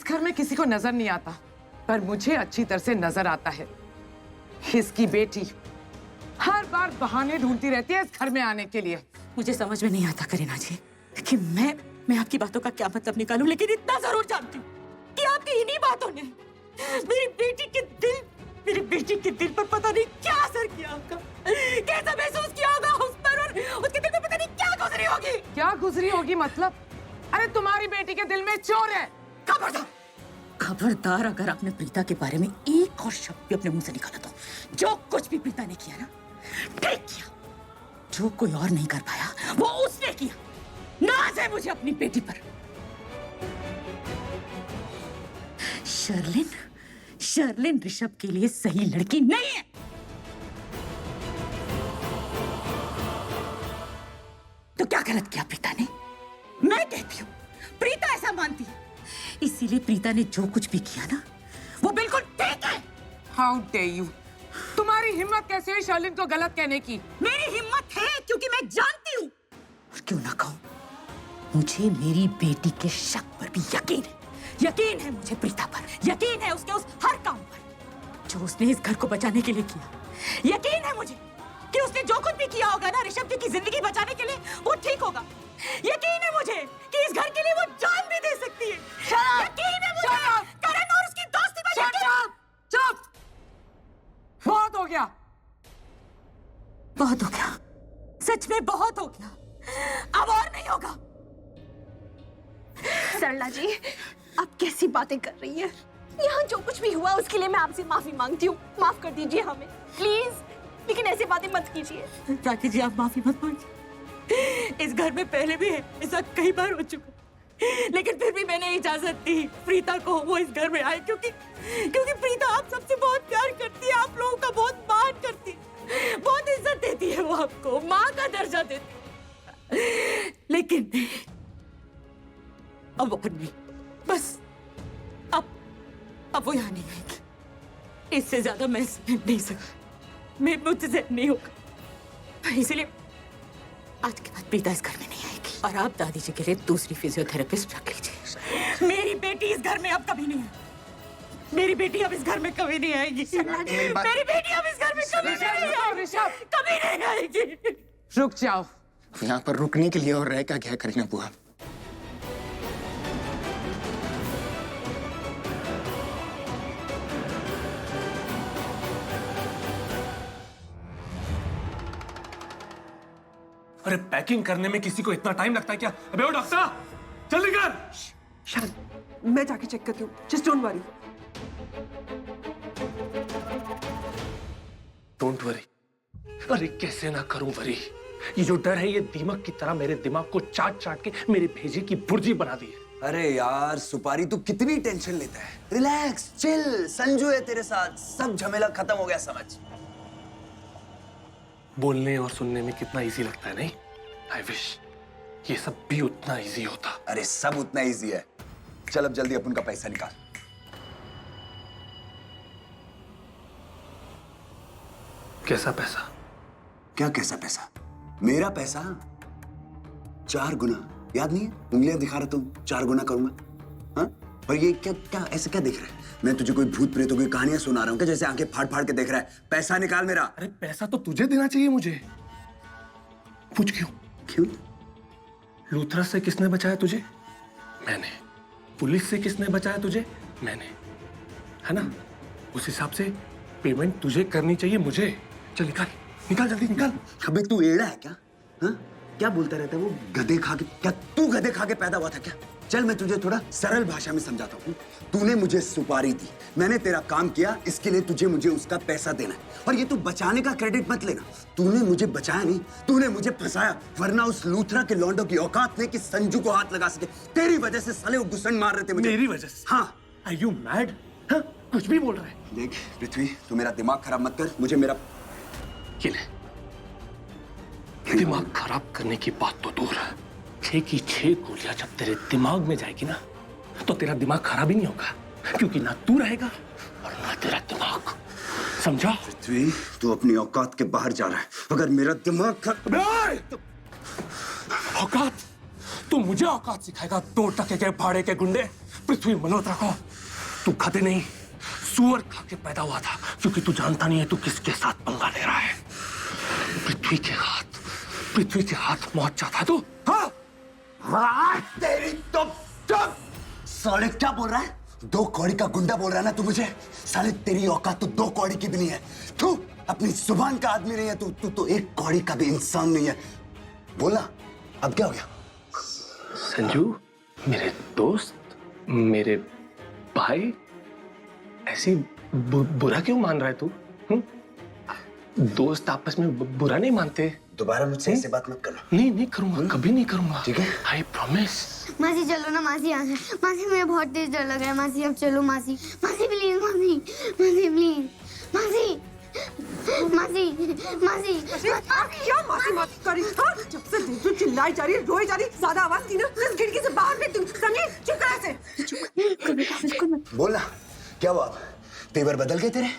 इस घर में किसी को नजर नहीं आता, पर मुझे अच्छी तरह से नजर आता है। इसकी बेटी हर बार बहाने ढूंढती रहती है इस घर में आने के लिए। मुझे समझ में नहीं आता करीना जी कि मैं आपकी बातों का क्या मतलब निकालूं, लेकिन इतना जरूर जानती हूँ कि आपकी इन्हीं बातों ने मेरी बेटी के दिल पर पता नहीं क्या असर किया होगा, कैसा महसूस किया होगा उस पर, और उसके दिल में पता नहीं क्या गुजरी होगी। क्या गुजरी होगी मतलब? अरे तुम्हारी बेटी के दिल में चोर है। खबरदार अगर आपने प्रीता के बारे में एक और शब्द भी अपने मुंह से निकाला तो जो कुछ भी प्रीता ने किया ना, ठीक किया। जो कोई और नहीं कर पाया वो उसने किया। नाज है मुझे अपनी बेटी पर। शर्लिन ऋषभ के लिए सही लड़की नहीं है। तो क्या गलत किया प्रीता ने? मैं कहती हूँ प्रीता ऐसा मानती है, इसीलिए प्रीता ने जो कुछ भी किया ना वो बिल्कुल ठीक है। How dare you! तुम्हारी हिम्मत कैसे हुई शर्लिन को गलत कहने की? मेरी हिम्मत है क्योंकि मैं जानती हूँ। और क्यों ना कहूँ, मुझे मेरी बेटी के शक पर भी यकीन है। यकीन है मुझे प्रीता पर, यकीन है उसके उस हर काम पर जो उसने इस घर को बचाने के लिए किया। यकीन है मुझे कि उसने जो कुछ भी किया होगा ना ऋषभ की जिंदगी बचाने के लिए, वो ठीक होगा। यकीन है मुझे कि इस घर के लिए वो जान भी दे सकती है। यकीन है मुझे करण और उसकी दोस्ती पर यकीन। चुप! बहुत हो गया, बहुत हो गया, सच में बहुत हो गया। अब और नहीं होगा। सरला जी, आप कैसी बातें कर रही हैं? यहाँ जो कुछ भी हुआ उसके लिए मैं आपसे माफी मांगती हूँ। माफ कर दीजिए हमें प्लीज, लेकिन ऐसी बातें मत कीजिए। राखी जी, आप माफी मत मांगिए। इस घर में पहले भी है ऐसा कई बार हो चुका, लेकिन फिर भी मैंने इजाजत दी प्रीता को वो इस घर में आए, क्योंकि प्रीता आप सबसे बहुत प्यार करती है, आप लोगों का बहुत मान करती है, बहुत इज्जत देती है, वो आपको माँ का दर्जा देती है। लेकिन अब और नहीं, बस अब वो यहाँ नहीं आएगी। इससे ज्यादा मैं सहन नहीं सकती, मैं मुझसे नहीं होगा। इसलिए आज के बाद प्रीता इस घर में नहीं आएगी, और आप दादी जी के लिए दूसरी फिजियोथेरेपिस्ट रख लीजिए। मेरी बेटी इस घर में अब कभी नहीं आएगी। मेरी बेटी अब इस घर में कभी नहीं आएगी। मेरी बेटी अब इस घर में कभी नहीं आएगी। ऋषभ, कभी नहीं आएगी। रुक जाओ। यहाँ पर रुकने के लिए और रह क्या क्या करीना बुआ? अरे पैकिंग करने में किसी को इतना टाइम लगता है क्या? अबे ओ डॉक्टर, जल्दी कर। शान, मैं जाके चेक करती हूँ। Just don't worry. Don't worry? अरे कैसे ना करूं वरी? ये जो डर है ये दीमक की तरह मेरे दिमाग को चाट चाट के मेरे भेजे की भुर्जी बना दी है। अरे यार सुपारी, तू कितनी टेंशन लेता है? रिलैक्स, चिल, संजू है तेरे साथ, सब झमेला खत्म हो गया समझ। बोलने और सुनने में कितना इजी लगता है, नहीं? आई विश ये सब भी उतना इजी होता। अरे सब उतना इजी है। चल अब जल्दी अपन का पैसा निकाल। कैसा पैसा? क्या कैसा पैसा? मेरा पैसा 4 गुना। याद नहीं है? उंगलियां दिखा रहा तुम, 4 गुना करूंगा। हाँ? और ये क्या ऐसे क्या देख रहा है? मैं तुझे कोई भूत प्रेतों की कहानियां सुना रहा हूँ क्या, जैसे आंखें फाड़ फाड़ के देख रहा है? पैसा निकाल मेरा। अरे पैसा तो तुझे देना चाहिए मुझे। पूछ क्यों? लूथरस से किसने बचाया तुझे? मैंने। पुलिस से किसने बचाया तुझे? मैंने। है ना? उस हिसाब से पेमेंट तुझे करनी चाहिए मुझे। चल निकाल जल्दी निकाल। अबे तू एड़ा है क्या? हाँ? क्या बोलता रहता है वो? गधे खा के? क्या तू गधे खा के पैदा हुआ था क्या? चल मैं तुझे थोड़ा सरल भाषा में समझाता हूँ। तूने मुझे सुपारी दी, मैंने तेरा काम किया, इसके लिए तुझे मुझे उसका पैसा देना है। और ये तू बचाने का क्रेडिट मत लेना। तूने मुझे बचाया नहीं, तूने मुझे फंसाया, वरना उस लूथरा के लौंडों की औकात नहीं कि संजू को हाथ लगा सके। तेरी वजह से साले वो घुसन मार रहे थे मुझे। मेरी वजह से? हाँ। Are you mad? हाँ? कुछ भी बोल रहा है। देख पृथ्वी, तू मेरा दिमाग खराब मत कर। मुझे मेरा ये ले। दिमाग खराब करने की बात तो दूर है, 6 की 6 गोलियां जब तेरे दिमाग में जाएगी ना तो तेरा दिमाग खराब ही नहीं होगा, क्योंकि ना तू रहेगा और ना तेरा दिमाग। समझा? पृथ्वी, तू अपनी औकात के बाहर जा रहा है। अगर मेरा दिमाग औकात? तू मुझे औकात सिखाएगा? 2 टके के भाड़े के गुंडे, पृथ्वी मल्होत्रा को तू गधे नहीं सुअर खा के पैदा हुआ था, क्योंकि तू जानता नहीं है तू किसके साथ पंगा ले रहा है। पृथ्वी के हाथ मौत चाहता है तू। हाँ तेरी तो साले क्या बोल रहा है? 2 कौड़ी का गुंडा बोल रहा है ना तू मुझे? साले तेरी औकात तो 2 कौड़ी की भी नहीं है। तू अपनी जुबान का आदमी नहीं है, तू तो 1 कौड़ी का भी इंसान नहीं है। बोला अब क्या हो गया? संजू मेरे दोस्त, मेरे भाई, ऐसी बुरा क्यों मान रहा है तू? दोस्त आपस में बुरा नहीं मानते। दोबारा मुझसे ऐसे बात मत करना। नहीं करूंगा, कभी नहीं करूंगा। ठीक है? I promise. मासी चलो ना मासी, यहाँ से मासी, मुझे बहुत तेज डर लग रहा है मासी, अब चलो मासी, मासी प्लीज, मासी मासी प्लीज, मासी मासी मासी क्या मासी मासी कर रही? हाँ, जब से देखो चिल्लाई जा रही है, रोई जा रही, ज्यादा आवाज की ना इस खिड़की से बाहर फेंक दूं। समझी? चुप कर ऐसे। बोलना क्या हुआ? तेवर बदल गए तेरे?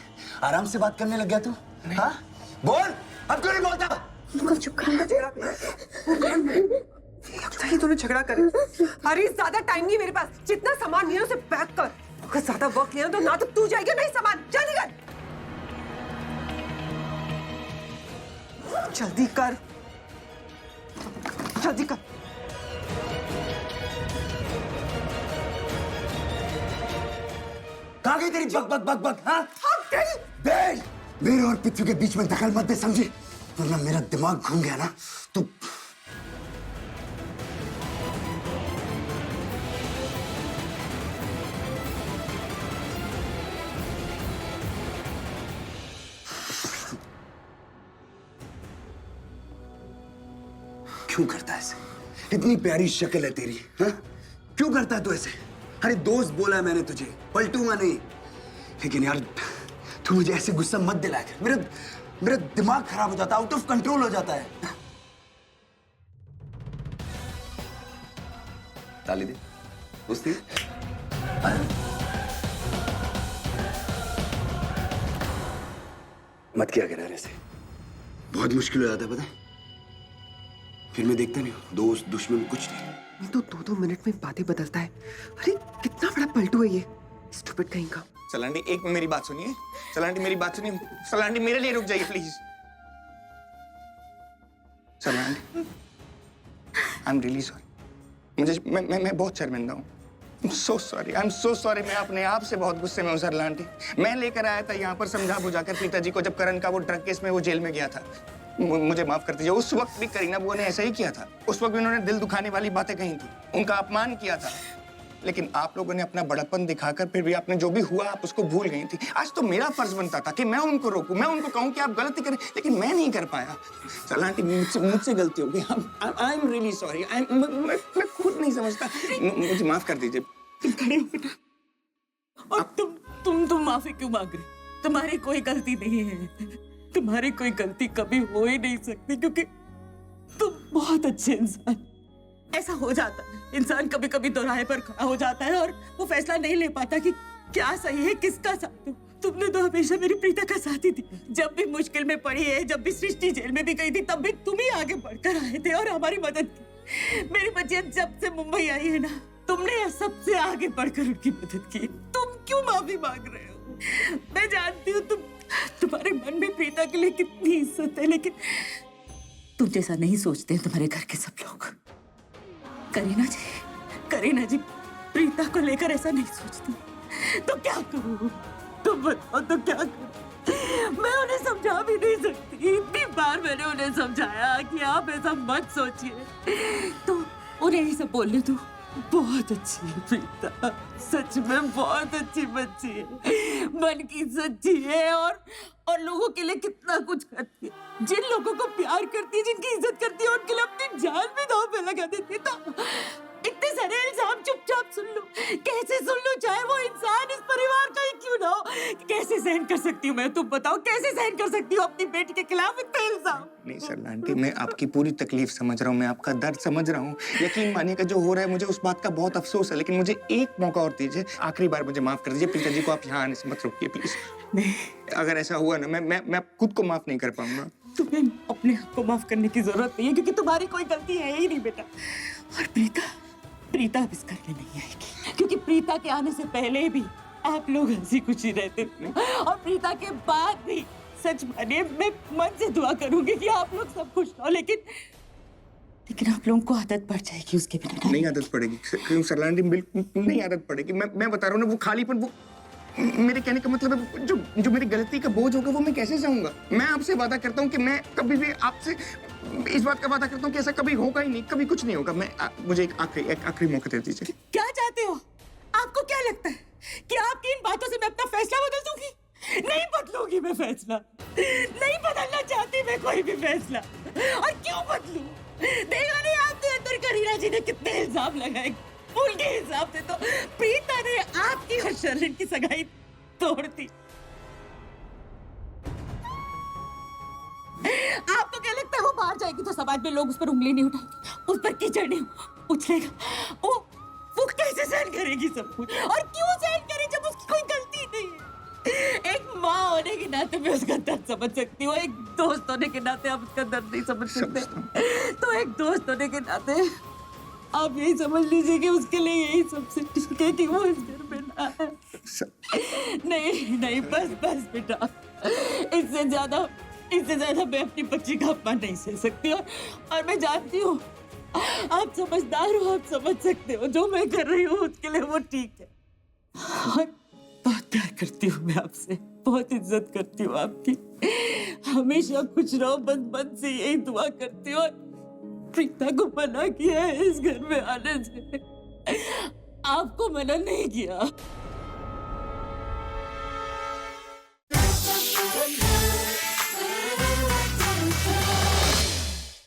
आराम से बात करने लग गया तू? हाँ बोल, अब क्यों नहीं बोलता? चुप कर। लगता है दोनों झगड़ा कर रहे। अरे ज्यादा टाइम नहीं मेरे पास, जितना सामान लिया उसे पैक कर। अगर ज्यादा वक्त लिया तो ना तो तू जाएगी नहीं सामान। जल्दी कर, जल्दी कर, जल्दी कर। कहाँ गई तेरी बक बक बक बक? हाँ देख, मेरे और पृथ्वी के बीच में दखल मत दे, समझी? वरना मेरा दिमाग घूम गया ना तू। क्यों करता है ऐसे? इतनी प्यारी शक्ल है तेरी, हाँ? क्यों करता है तू ऐसे? अरे दोस्त बोला है मैंने तुझे, पलटूंगा नहीं। लेकिन यार तू मुझे ऐसे गुस्सा मत दिलाया कर, मेरा दिमाग खराब हो जाता है, आउट ऑफ कंट्रोल हो जाता है। ताली दे, दोस्ती। मत किया कर ऐसे, बहुत मुश्किल हो जाता है पता है। फिर मैं देखता नहीं हूँ, दोस्त दुश्मन कुछ नहीं। तो 2-2 मिनट में बातें बदलता है। अरे कितना बड़ा पलटू है ये, स्टूपिड कहीं का। सलांडी एक मेरी बात सुनिए, सलांडी मेरी बात सुनिए, सलांडी मेरे लिए रुक जाइए प्लीज। सलांडी आई एम रियली सॉरी, मैं बहुत शर्मिंदा हूँ। So sorry, I am so sorry. मैं अपने आप से बहुत गुस्से में हूँ सलांडी। मैं लेकर आया था यहाँ पर समझा बुझाकर पिताजी को, जब करण का वो ड्रग केस में वो जेल में गया था। मुझे माफ कर दीजिए। उस वक्त भी करीना बुआ ने ऐसा ही किया था। उस वक्त भी उन्होंने दिल दुखाने वाली बातें कही थी, उनका अपमान किया था। लेकिन आप लोगों ने अपना बड़प्पन दिखाकर फिर भी आपने जो भी हुआ आप उसको भूल गई थी। आज तो मेरा फर्ज बनता था कि मैं उनको रोकूं, मैं उनको कहूं कि आप गलती करें, लेकिन मैं नहीं कर पाया। सलांटी मुझसे गलती हो गई। आई एम रियली सॉरी। मैं खुद नहीं समझता, मुझे माफ कर दीजिए। तुम खड़े हो बेटा। और तुम माफी क्यों मांग रहे? तुम्हारी कोई गलती नहीं है, तुम्हारी कोई गलती कभी हो ही नहीं सकती, क्योंकि तुम बहुत अच्छे इंसान। ऐसा हो जाता है, इंसान कभी कभी दोराहे पर खड़ा हो जाता है और वो फैसला नहीं ले पाता कि क्या सही है, किसका साथ हो। तुमने तो हमेशा मेरी प्रीता का साथ ही दिया। जब भी मुश्किल में पड़ी है, जब भी सृष्टि जेल में भी गई थी, तब भी तुम ही आगे बढ़कर आए थे और हमारी मदद की। मेरी बच्चियां जब से मुंबई आई है ना, तुमने सबसे आगे बढ़कर उनकी मदद की। तुम क्यों माफी मांग रहे हो? मैं जानती हूँ तुम्हारे मन में प्रीता के लिए कितनी इज्जत है, लेकिन तुम जैसा नहीं सोचते हैं तुम्हारे घर के सब लोग। करीना जी प्रीता को लेकर ऐसा नहीं सोचती। तो क्या करूं? तुम बताओ तो क्या करूं? मैं उन्हें समझा भी नहीं सकती। इतनी बार मैंने उन्हें समझाया कि आप ऐसा मत सोचिए, तो उन्हें ये सब बोलने दो। बहुत अच्छी है प्रीता, सच में बहुत अच्छी बच्ची है, मन की सच्ची है और लोगों के लिए कितना कुछ करती है। जिन लोगों को प्यार करती है, जिनकी इज्जत करती है, उनके लिए अपनी जान भी दांव पे लगा देती है। तो इतने सारे इल्जाम चुपचाप सुन लो, कैसे सुन लो, चाहे वो इंसान इस परिवार का ही क्यों ना हो। कैसे सहन कर सकती हूँ मैं? तुम बताओ, कैसे सहन कर सकती हूँ अपनी बेटी के खिलाफ इतने इल्जाम? नहीं सर आंटी, मैं आपकी पूरी तकलीफ समझ रहा हूँ, मैं आपका दर्द समझ रहा हूँ। यकीन मानिएगा जो हो रहा है मुझे उस बात का बहुत अफसोस है, लेकिन मुझे एक मौका और दीजिए, आखिरी बार मुझे माफ कर दीजिए। प्रीता जी को आप यहाँ आने से मत रोकिए प्लीज। नहीं, अगर ऐसा हुआ ना, मैं खुद को माफ नहीं कर पाऊंगा। तुम्हें अपने आप को माफ करने की जरूरत नहीं है, क्योंकि तुम्हारी कोई गलती है ही नहीं बेटा। और प्रीता अब इस घर में नहीं आएगी, क्योंकि प्रीता के आने से पहले भी आप लोग हंसी खुशी रहते थे, और प्रीता के बाद भी सच मानिए मैं मन से दुआ करूंगी कि आप लोग सब खुश रहो, लेकिन आप लोगों को आदत पड़ जाएगी उसके बिना। नहीं आदत पड़ेगी सरला, बिल्कुल नहीं आदत पड़ेगी। मैं बता रहा हूँ ना, वो खालीपन, वो मेरे कहने का मतलब है जो मेरी गलती का बोझ होगा वो मैं कैसे सहूंगा। मैं आपसे वादा करता हूँ कि मैं कभी भी आपसे इस बात का वादा करता हूँ कि ऐसा कभी होगा ही नहीं, कभी कुछ नहीं होगा। मुझे एक आखिरी मौका दे दीजिए। क्या चाहते हो? आपको क्या लगता है कि आपकी इन बातों से मैं अपना फैसला बदल दूंगी? नहीं बदलूंगी मैं फैसला, नहीं बदलना चाहती मैं कोई भी फैसला। और क्यों बदलूं? देखा नहीं आपके अंदर करीना जी ने कितने इल्जाम लगाए। फूल के हिसाब से तो प्रीता ने आपकी और शर्लिन की सगाई तोड़ दी। आपको क्या लगता है वो बाहर जाएगी तो समाज में लोग उस पर उंगली नहीं उठाएंगे, उस पर कीचड़ नहीं उछलेगा? वो कैसे सहन करेगी सब कुछ? और क्यों सहन करे जब उसकी कोई गलती नहीं है? एक माँ होने के नाते मैं उसका दर्द समझ सकती हूँ, एक दोस्त होने के नाते आप उसका दर्द नहीं समझ सकते। तो एक दोस्त होने के नाते आप यही समझ लीजिए कि उसके लिए यही सबसे ठीक है कि वो इस घर में ना है। नहीं बस बेटा, इससे ज्यादा मैं अपनी बच्ची का अपमान नहीं सह सकती। और मैं जानती हूँ आप समझदार हो, आप समझ सकते हो जो मैं कर रही हूँ उसके लिए वो ठीक है। और बहुत प्यार करती हूँ मैं आपसे, बहुत इज्जत करती हूँ आपकी। हमेशा खुश रहो, बस मन से यही दुआ करती हूँ। प्रीता को मना किया है इस घर में आने से, आपको मना नहीं किया।